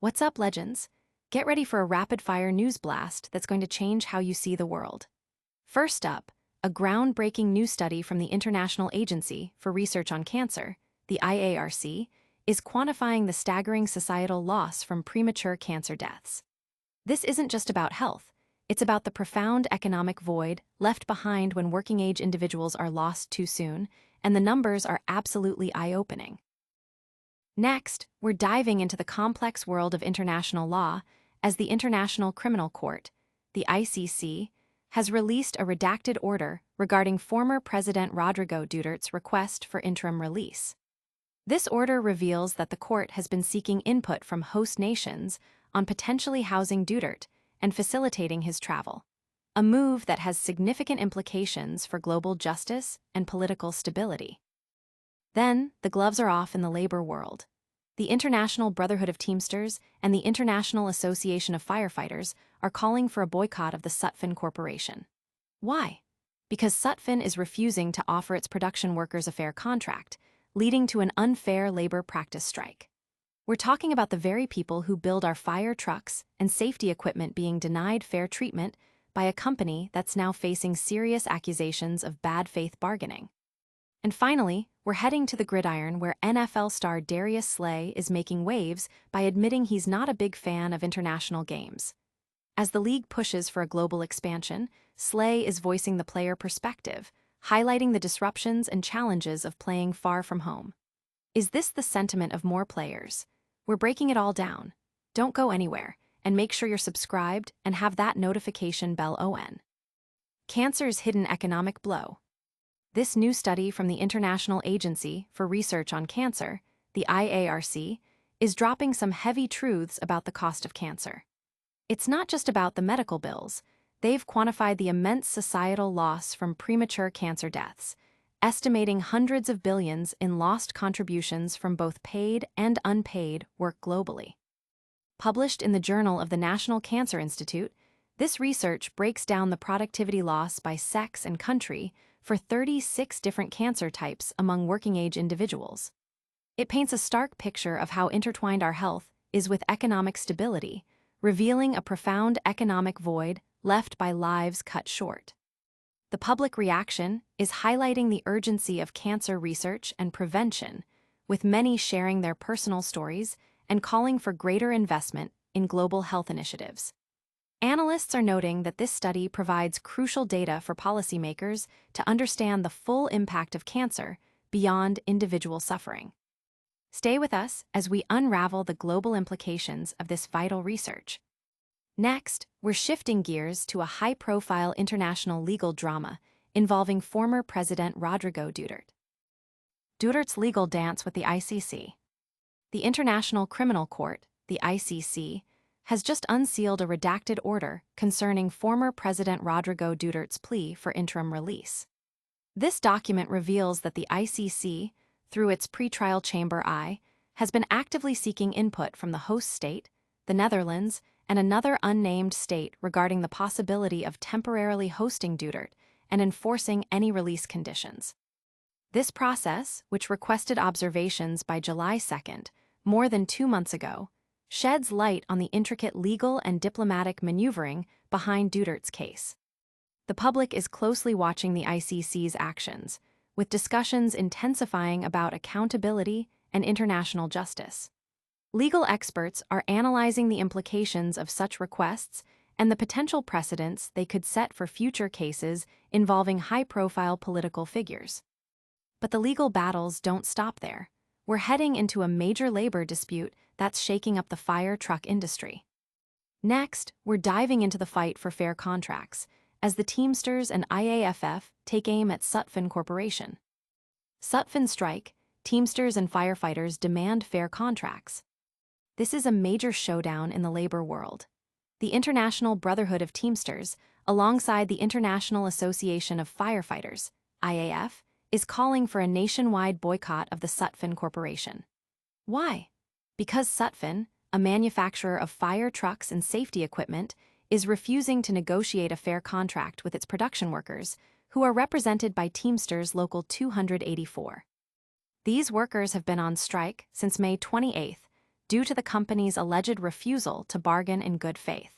What's up, Legends? Get ready for a rapid-fire news blast that's going to change how you see the world. First up, a groundbreaking new study from the International Agency for Research on Cancer, the IARC, is quantifying the staggering societal loss from premature cancer deaths. This isn't just about health, it's about the profound economic void left behind when working-age individuals are lost too soon, and the numbers are absolutely eye-opening. Next, we're diving into the complex world of international law as the International Criminal Court, the ICC, has released a redacted order regarding former President Rodrigo Duterte's request for interim release. This order reveals that the court has been seeking input from host nations on potentially housing Duterte and facilitating his travel, a move that has significant implications for global justice and political stability. Then, the gloves are off in the labor world. The International Brotherhood of Teamsters and the International Association of Firefighters are calling for a boycott of the Sutphen Corporation. Why? Because Sutphen is refusing to offer its production workers a fair contract, leading to an unfair labor practice strike. We're talking about the very people who build our fire trucks and safety equipment being denied fair treatment by a company that's now facing serious accusations of bad faith bargaining. And finally, we're heading to the gridiron where NFL star Darius Slay is making waves by admitting he's not a big fan of international games. As the league pushes for a global expansion, Slay is voicing the player perspective, highlighting the disruptions and challenges of playing far from home. Is this the sentiment of more players? We're breaking it all down. Don't go anywhere, and make sure you're subscribed and have that notification bell on. Cancer's hidden economic blow. This new study from the International Agency for Research on Cancer, the IARC, is dropping some heavy truths about the cost of cancer. It's not just about the medical bills. They've quantified the immense societal loss from premature cancer deaths, estimating hundreds of billions in lost contributions from both paid and unpaid work globally. Published in the Journal of the National Cancer Institute, this research breaks down the productivity loss by sex and country for 36 different cancer types among working-age individuals. It paints a stark picture of how intertwined our health is with economic stability, revealing a profound economic void left by lives cut short. The public reaction is highlighting the urgency of cancer research and prevention, with many sharing their personal stories and calling for greater investment in global health initiatives. Analysts are noting that this study provides crucial data for policymakers to understand the full impact of cancer beyond individual suffering. Stay with us as we unravel the global implications of this vital research. Next, we're shifting gears to a high-profile international legal drama involving former President Rodrigo Duterte. Duterte's legal dance with the ICC. The International Criminal Court, the ICC, has just unsealed a redacted order concerning former President Rodrigo Duterte's plea for interim release. This document reveals that the ICC, through its pretrial chamber I, has been actively seeking input from the host state, the Netherlands, and another unnamed state regarding the possibility of temporarily hosting Duterte and enforcing any release conditions. This process, which requested observations by July 2nd, more than 2 months ago, sheds light on the intricate legal and diplomatic maneuvering behind Duterte's case. The public is closely watching the ICC's actions, with discussions intensifying about accountability and international justice. Legal experts are analyzing the implications of such requests and the potential precedents they could set for future cases involving high-profile political figures. But the legal battles don't stop there. We're heading into a major labor dispute that's shaking up the fire truck industry. Next, we're diving into the fight for fair contracts, as the Teamsters and IAFF take aim at Sutphen Corporation. Sutphen Strike, Teamsters and firefighters demand fair contracts. This is a major showdown in the labor world. The International Brotherhood of Teamsters, alongside the International Association of Firefighters, IAFF, is calling for a nationwide boycott of the Sutphen Corporation. Why? Because Sutphen, a manufacturer of fire trucks and safety equipment, is refusing to negotiate a fair contract with its production workers, who are represented by Teamsters Local 284. These workers have been on strike since May 28th, due to the company's alleged refusal to bargain in good faith.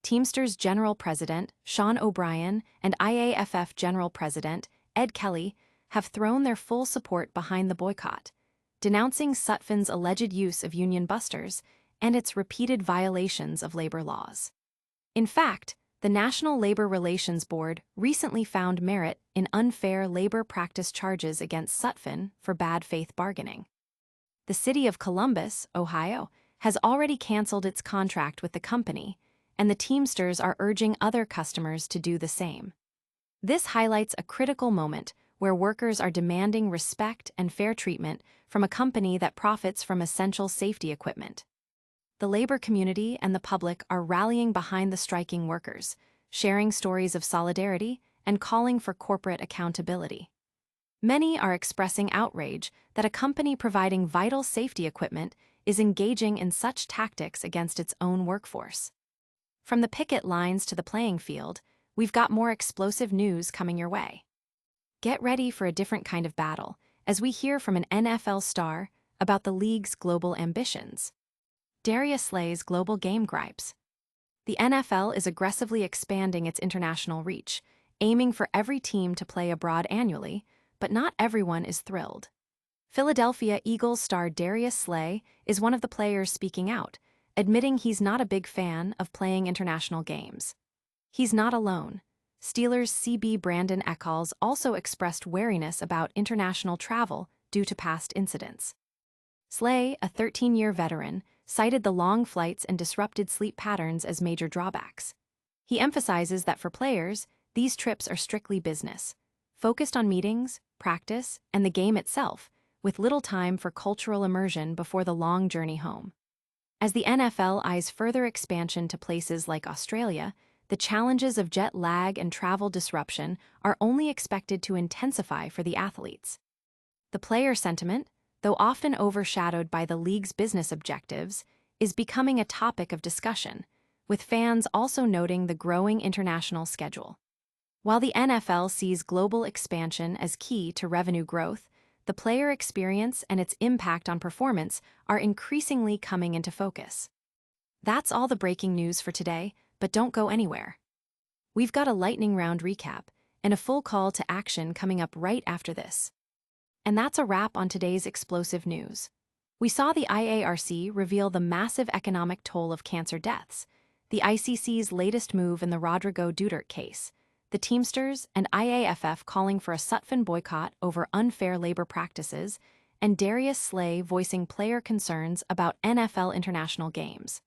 Teamsters General President Sean O'Brien and IAFF General President Ed Kelly have thrown their full support behind the boycott, denouncing Sutphen's alleged use of union busters and its repeated violations of labor laws. In fact, the National Labor Relations Board recently found merit in unfair labor practice charges against Sutphen for bad faith bargaining. The city of Columbus, Ohio, has already canceled its contract with the company, and the Teamsters are urging other customers to do the same. This highlights a critical moment where workers are demanding respect and fair treatment from a company that profits from essential safety equipment. The labor community and the public are rallying behind the striking workers, sharing stories of solidarity and calling for corporate accountability. Many are expressing outrage that a company providing vital safety equipment is engaging in such tactics against its own workforce. From the picket lines to the playing field, we've got more explosive news coming your way. Get ready for a different kind of battle as we hear from an NFL star about the league's global ambitions. Darius Slay's global game gripes. The NFL is aggressively expanding its international reach, aiming for every team to play abroad annually, but not everyone is thrilled. Philadelphia Eagles star Darius Slay is one of the players speaking out, admitting he's not a big fan of playing international games. He's not alone. Steelers CB Brandon Eccles also expressed wariness about international travel due to past incidents. Slay, a 13-year veteran, cited the long flights and disrupted sleep patterns as major drawbacks. He emphasizes that for players, these trips are strictly business, focused on meetings, practice, and the game itself, with little time for cultural immersion before the long journey home. As the NFL eyes further expansion to places like Australia, the challenges of jet lag and travel disruption are only expected to intensify for the athletes. The player sentiment, though often overshadowed by the league's business objectives, is becoming a topic of discussion, with fans also noting the growing international schedule. While the NFL sees global expansion as key to revenue growth, the player experience and its impact on performance are increasingly coming into focus. That's all the breaking news for today, but don't go anywhere. We've got a lightning round recap and a full call to action coming up right after this. And that's a wrap on today's explosive news. We saw the IARC reveal the massive economic toll of cancer deaths, the ICC's latest move in the Rodrigo Duterte case, the Teamsters and IAFF calling for a Sutphen boycott over unfair labor practices, and Darius Slay voicing player concerns about NFL international games.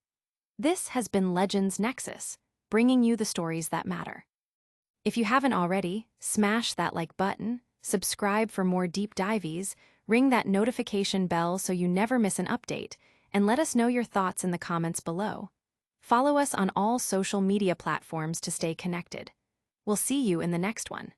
This has been Legends Nexus, bringing you the stories that matter. If you haven't already, smash that like button, subscribe for more deep dives, ring that notification bell so you never miss an update, and let us know your thoughts in the comments below. Follow us on all social media platforms to stay connected. We'll see you in the next one.